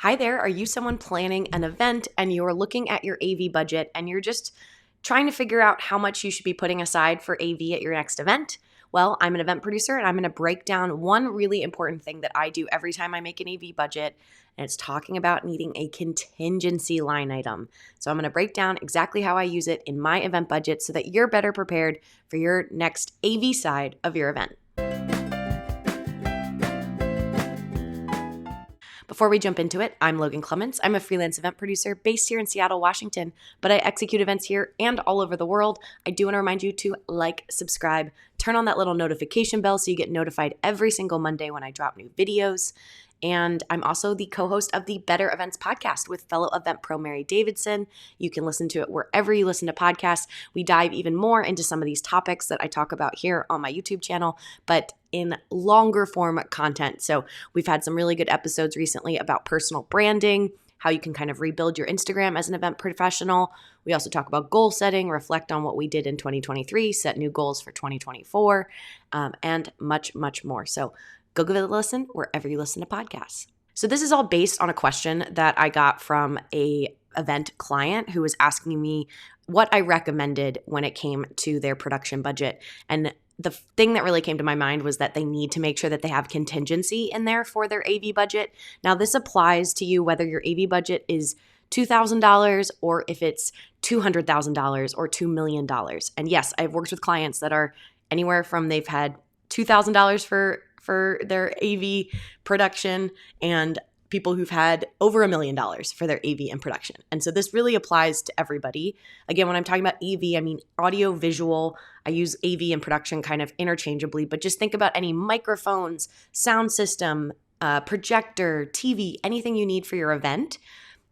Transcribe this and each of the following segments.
Hi there. Are you someone planning an event and you're looking at your AV budget and you're just trying to figure out how much you should be putting aside for AV at your next event? Well, I'm an event producer and I'm going to break down one really important thing that I do every time I make an AV budget, and it's talking about needing a contingency line item. So I'm going to break down exactly how I use it in my event budget so that you're better prepared for your next AV side of your event. Before we jump into it, I'm Logan Clements. I'm a freelance event producer based here in Seattle, Washington, but I execute events here and all over the world. I do want to remind you to like, subscribe, turn on that little notification bell so you get notified every single Monday when I drop new videos. And I'm also the co-host of the Better Events podcast with fellow event pro Mary Davidson. You can listen to it wherever you listen to podcasts. We dive even more into some of these topics that I talk about here on my YouTube channel, but in longer form content. So we've had some really good episodes recently about personal branding, how you can kind of rebuild your Instagram as an event professional. We also talk about goal setting, reflect on what we did in 2023, set new goals for 2024, and much, much more. So go give it a listen wherever you listen to podcasts. So this is all based on a question that I got from a event client who was asking me what I recommended when it came to their production budget. And the thing that really came to my mind was that they need to make sure that they have contingency in there for their AV budget. Now, this applies to you whether your AV budget is $2,000 or if it's $200,000 or $2 million. And yes, I've worked with clients that are anywhere from they've had $2,000 for their AV production and people who've had over $1 million for their AV and production. And so this really applies to everybody. Again, when I'm talking about AV, I mean audio, visual. I use AV and production kind of interchangeably, but just think about any microphones, sound system, projector, TV, anything you need for your event.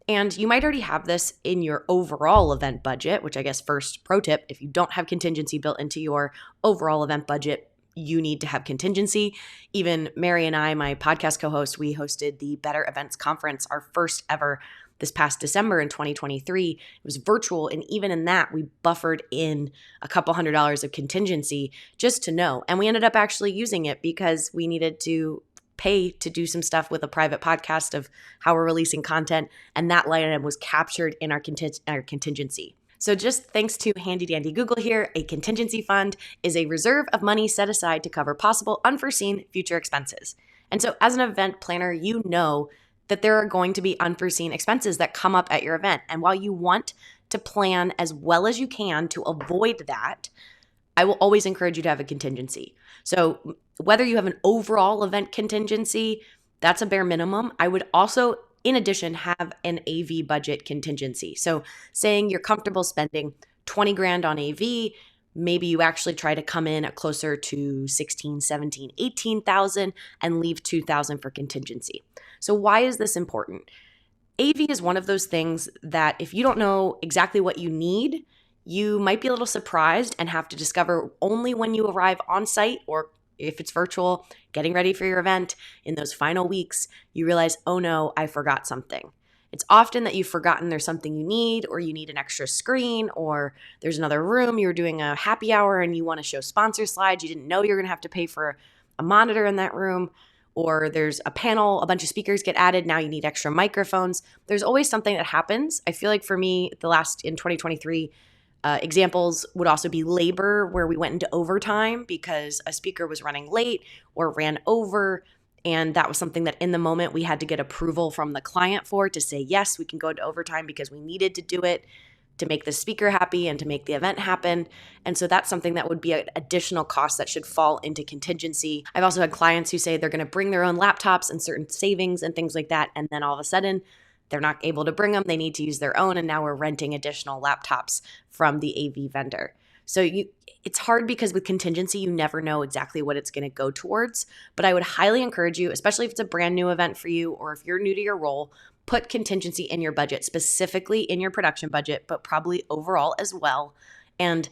And you might already have this in your overall event budget, which I guess first pro tip, if you don't have contingency built into your overall event budget, you need to have contingency. Even Mary and I, my podcast co-host, we hosted the Better Events Conference, our first ever this past December in 2023. It was virtual. And even in that, we buffered in a couple $100 of contingency just to know. And we ended up actually using it because we needed to pay to do some stuff with a private podcast of how we're releasing content. And that line item was captured in our contingency. So just thanks to handy dandy Google here, a contingency fund is a reserve of money set aside to cover possible unforeseen future expenses. And so as an event planner, you know that there are going to be unforeseen expenses that come up at your event. And while you want to plan as well as you can to avoid that, I will always encourage you to have a contingency. So whether you have an overall event contingency, that's a bare minimum. I would also in addition, have an AV budget contingency. So saying you're comfortable spending 20 grand on AV, maybe you actually try to come in at closer to 16, 17, 18,000 and leave 2,000 for contingency. So why is this important? AV is one of those things that if you don't know exactly what you need, you might be a little surprised and have to discover only when you arrive on site, or if it's virtual, getting ready for your event in those final weeks, you realize, oh no, I forgot something. It's often that you've forgotten there's something you need, or you need an extra screen, or there's another room, you're doing a happy hour and you want to show sponsor slides. You didn't know you're going to have to pay for a monitor in that room, or there's a panel, a bunch of speakers get added. Now you need extra microphones. There's always something that happens. I feel like for me, in 2023, examples would also be labor, where we went into overtime because a speaker was running late or ran over. And that was something that in the moment we had to get approval from the client for, to say, yes, we can go into overtime because we needed to do it to make the speaker happy and to make the event happen. And so that's something that would be an additional cost that should fall into contingency. I've also had clients who say they're going to bring their own laptops and certain savings and things like that. And then all of a sudden, they're not able to bring them. They need to use their own. And now we're renting additional laptops from the AV vendor. So it's hard because with contingency, you never know exactly what it's going to go towards. But I would highly encourage you, especially if it's a brand new event for you or if you're new to your role, put contingency in your budget, specifically in your production budget, but probably overall as well. And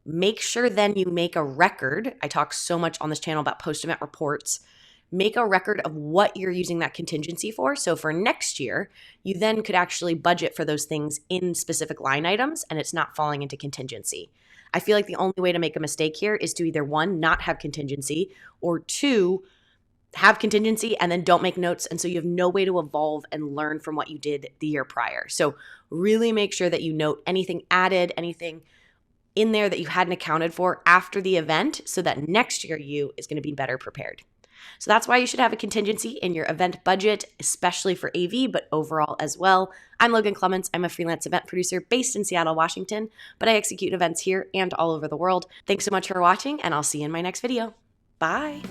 make sure then you make a record. I talk so much on this channel about post-event reports. Make a record of what you're using that contingency for. So for next year, you then could actually budget for those things in specific line items and it's not falling into contingency. I feel like the only way to make a mistake here is to either one, not have contingency, or two, have contingency and then don't make notes. And so you have no way to evolve and learn from what you did the year prior. So really make sure that you note anything added, anything in there that you hadn't accounted for after the event so that next year you is going to be better prepared. So that's why you should have a contingency in your event budget, especially for AV, but overall as well. I'm Logan Clements. I'm a freelance event producer based in Seattle, Washington, but I execute events here and all over the world. Thanks so much for watching, and I'll see you in my next video. Bye.